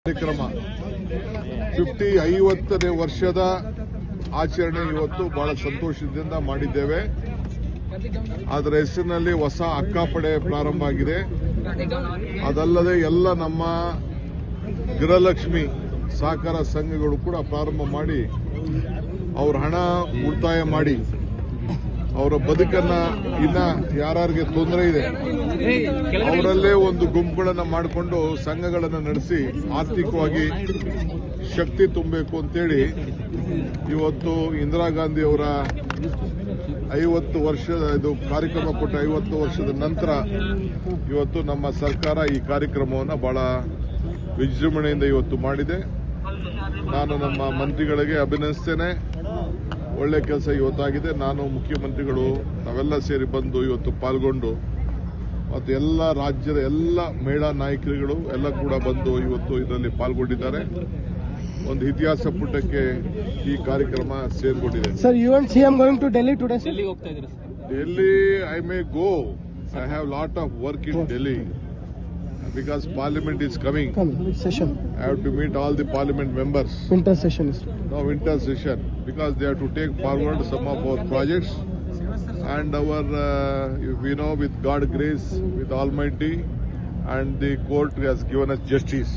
ಕಾರ್ಯಕ್ರಮ 50ನೇ ವರ್ಷದ ಆಚರಣೆ ಇವತ್ತು ಬಹಳ ಸಂತೋಷದಿಂದ ಮಾಡಿದ್ದೇವೆ. ಅದರ ಹೆಸರಿನಲ್ಲಿ ಹೊಸ ಅಕ್ಕಾಪಡೆ ಪ್ರಾರಂಭ ಆಗಿದೆ. ಅದಲ್ಲದೆ ಎಲ್ಲ ನಮ್ಮ ಗೃಹಲಕ್ಷ್ಮಿ ಸಹಕಾರ ಸಂಘಗಳು ಕೂಡ ಪ್ರಾರಂಭ ಮಾಡಿ ಅವರ ಹಣ ಉಳಿತಾಯ ಮಾಡಿ ಅವರ ಬದುಕನ್ನ ಇನ್ನ ಯಾರಿಗೆ ತೊಂದರೆ ಇದೆ ಅವರಲ್ಲೇ ಒಂದು ಗುಂಪುಗಳನ್ನು ಮಾಡಿಕೊಂಡು ಸಂಘಗಳನ್ನು ನಡೆಸಿ ಆರ್ಥಿಕವಾಗಿ ಶಕ್ತಿ ತುಂಬಬೇಕು ಅಂತೇಳಿ ಇವತ್ತು ಇಂದಿರಾ ಗಾಂಧಿ ಅವರ 50 ವರ್ಷದ ಇದು ಕಾರ್ಯಕ್ರಮ ಕೊಟ್ಟ 50 ವರ್ಷದ ನಂತರ ಇವತ್ತು ನಮ್ಮ ಸರ್ಕಾರ ಈ ಕಾರ್ಯಕ್ರಮವನ್ನು ಬಹಳ ವಿಜೃಂಭಣೆಯಿಂದ ಇವತ್ತು ಮಾಡಿದೆ. ನಾನು ನಮ್ಮ ಮಂತ್ರಿಗಳಿಗೆ ಅಭಿನಂದಿಸ್ತೇನೆ. ಒಳ್ಳೆ ಕೆಲಸ ಇವತ್ತಾಗಿದೆ. ನಾನು ಮುಖ್ಯಮಂತ್ರಿಗಳು ನಾವೆಲ್ಲ ಸೇರಿ ಬಂದು ಇವತ್ತು ಪಾಲ್ಗೊಂಡು ಮತ್ತು ಎಲ್ಲ ರಾಜ್ಯದ ಎಲ್ಲ ಮಹಿಳಾ ನಾಯಕರುಗಳು ಎಲ್ಲ ಕೂಡ ಬಂದು ಇವತ್ತು ಇದರಲ್ಲಿ ಪಾಲ್ಗೊಂಡಿದ್ದಾರೆ. ಒಂದು ಇತಿಹಾಸ ಪುಟಕ್ಕೆ ಈ ಕಾರ್ಯಕ್ರಮ ಸೇರ್ಕೊಂಡಿದೆ. Sir, you and CM going to Delhi today? Delhi I may go. I have lot of work in Delhi because parliament is coming. Session. I have to meet all the parliament members. Winter session is. No, winter session, because they have to take forward some of our projects and our, we know, with God grace, with Almighty, and the court has given us justice.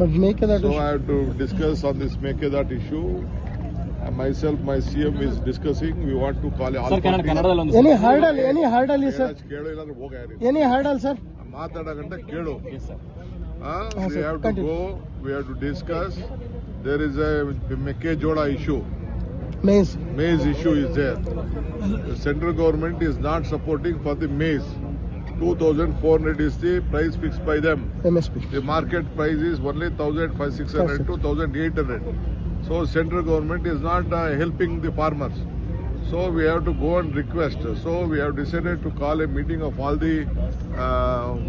But make that so issue. I have to discuss on this Mekedat issue. Myself, my CM is discussing. We want to call all. Sir, any hurdle is sir? Any hurdle, sir? ಮಾತಾಡೋಗಂಟ ಕೇಳು. We have to go, we have to discuss. There is a Mekkejoda issue. Maize issue is there. The central government is not supporting for the maize. 2,400 is the price fixed by them. MSP. The market price is only 1,600 to 1,800. So central government is not helping the farmers. So we have to go and request. So we have decided to call a meeting of all the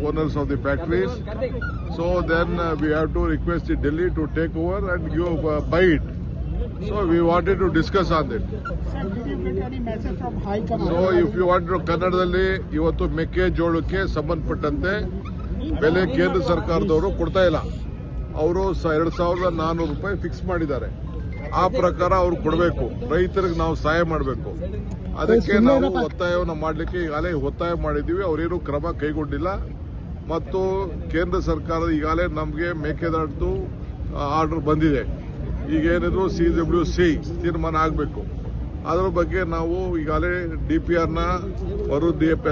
owners of the factories. So then we have to request the Delhi to take over and give buy it. So we wanted to discuss on that. Sir, did you get any message from High Command? So if you want to ಕನ್ನಡದಲ್ಲಿ ಇವತ್ತು ಮೆಕ್ಕೆಜೋಳಕ್ಕೆ ಸಂಬಂಧಪಟ್ಟಂತೆ ಬೆಲೆ ಕೇಂದ್ರ ಸರ್ಕಾರದವರು ಕೊಡ್ತಾ ಇಲ್ಲ. ಅವರು 2,400 ರೂಪಾಯಿ ಫಿಕ್ಸ್ ಮಾಡಿದ್ದಾರೆ. ಆ ಪ್ರಕಾರ ಅವ್ರು ಕೊಡಬೇಕು. ರೈತರಿಗೆ ನಾವು ಸಹಾಯ ಮಾಡಬೇಕು. ಅದಕ್ಕೆ ನಾವು ಒತ್ತಾಯವನ್ನು ಮಾಡಲಿಕ್ಕೆ ಈಗಾಗಲೇ ಒತ್ತಾಯ ಮಾಡಿದ್ದೀವಿ. ಅವರೇನು ಕ್ರಮ ಕೈಗೊಂಡಿಲ್ಲ. ಮತ್ತು ಕೇಂದ್ರ ಸರ್ಕಾರದ ಈಗಾಗಲೇ ನಮಗೆ ಮೇಕೆದಾಟು ಆರ್ಡರ್ ಬಂದಿದೆ. ಈಗೇನಿದ್ರು CWC ತೀರ್ಮಾನ ಆಗಬೇಕು. ಅದರ ಬಗ್ಗೆ ನಾವು ಈಗಾಗಲೇ DPR ನ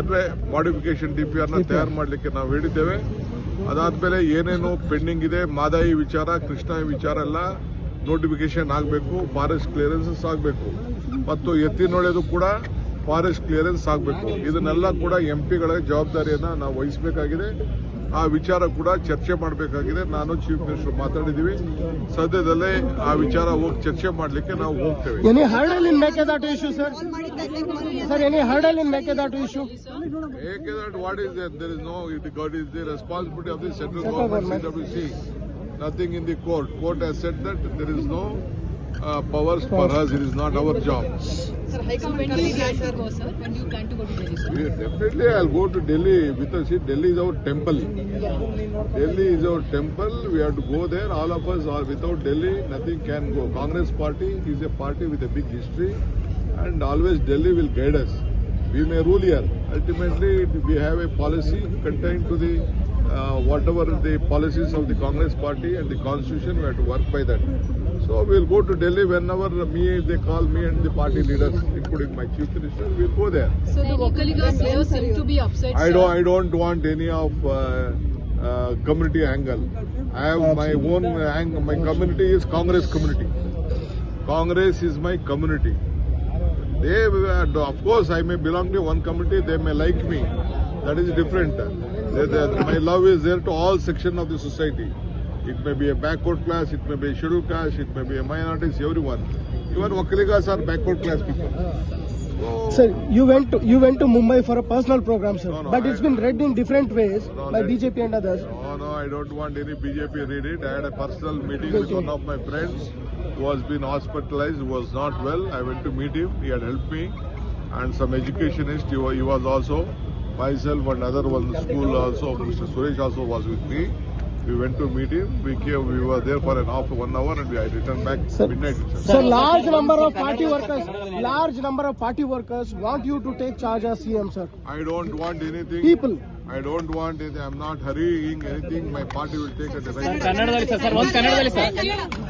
ಅಂದ್ರೆ ಮಾಡಿಫಿಕೇಶನ್ DPR ನ ತಯಾರು ಮಾಡಲಿಕ್ಕೆ ನಾವು ಹೇಳಿದ್ದೇವೆ. ಅದಾದ್ಮೇಲೆ ಏನೇನು ಪೆಂಡಿಂಗ್ ಇದೆ, ಮಾದಾಯಿ ವಿಚಾರ, ಕೃಷ್ಣ ವಿಚಾರ ಎಲ್ಲ ನೋಟಿಫಿಕೇಶನ್ ಆಗಬೇಕು. ಫಾರೆಸ್ಟ್ ಕ್ಲಿಯರೆನ್ಸಸ್ ಆಗಬೇಕು ಮತ್ತು ಎತ್ತಿನೊಳೆದು ಕೂಡ ಫಾರೆಸ್ಟ್ ಕ್ಲಿಯರೆನ್ಸ್ ಆಗಬೇಕು. ಇದನ್ನೆಲ್ಲ ಕೂಡ MP ಗಳ ಜವಾಬ್ದಾರಿಯನ್ನ ನಾವು ವಹಿಸಬೇಕಾಗಿದೆ. ಆ ವಿಚಾರ ಕೂಡ ಚರ್ಚೆ ಮಾಡಬೇಕಾಗಿದೆ. ನಾನು ಚೀಫ್ ಮಿನಿಸ್ಟರ್ ಮಾತಾಡಿದ್ದೀವಿ. ಸದ್ಯದಲ್ಲೇ ಆ ವಿಚಾರ ಹೋಗಿ ಚರ್ಚೆ ಮಾಡಲಿಕ್ಕೆ ನಾವು ಹೋಗ್ತೇವೆ. Any hurdle in Mekedat issue, sir? Sir, any hurdle in Mekedat issue? Mekedat, what is there? There is no. It is the responsibility of the central government, CWC. Nothing in the court. Court has said that there is no powers for us. It is not our job. Sir, High Command, when do you plan to go, sir? When do you plan to go to Delhi, sir? Definitely, I'll go to Delhi because see, Delhi is our temple. Delhi is our temple. We have to go there. All of us are without Delhi, nothing can go. Congress party is a party with a big history, and always Delhi will guide us. We may rule here. Ultimately, we have a policy contained to the whatever the policies of the Congress party and the constitution. We have to work by that. So we'll go to Delhi whenever they call me and the party leaders, including my chief minister. We'll go there. So the Vocaliga players seem to be upset. I don't want any of community angle. I have my own angle. My community is Congress community. Congress is my community. They, of course, I may belong to one community. They may like me. That is different. My love is there to all sections of the society. It may be a backward class, it may be a scheduled class, it may be a minorities, everyone. Even Wakaligas are backward class people. So, sir, you went to Mumbai for a personal program, sir. No, but it's been read in different ways by BJP and others. No, I don't want any BJP read it. I had a personal meeting with one of my friends who has been hospitalized, who was not well. I went to meet him. He had helped me. And some educationist, he was also, myself and other one school also, Mr. Suresh also was with me. We went to meet him. We were there for an half 1 hour and I returned back midnight. Sir, large number of party workers want you to take charge as CM, sir. I don't want anything. People. I don't want anything. I'm not hurrying anything. My party will take at the right time. ಕನ್ನಡದಲ್ಲಿ sir ಒಂದು ಕನ್ನಡದಲ್ಲಿ sir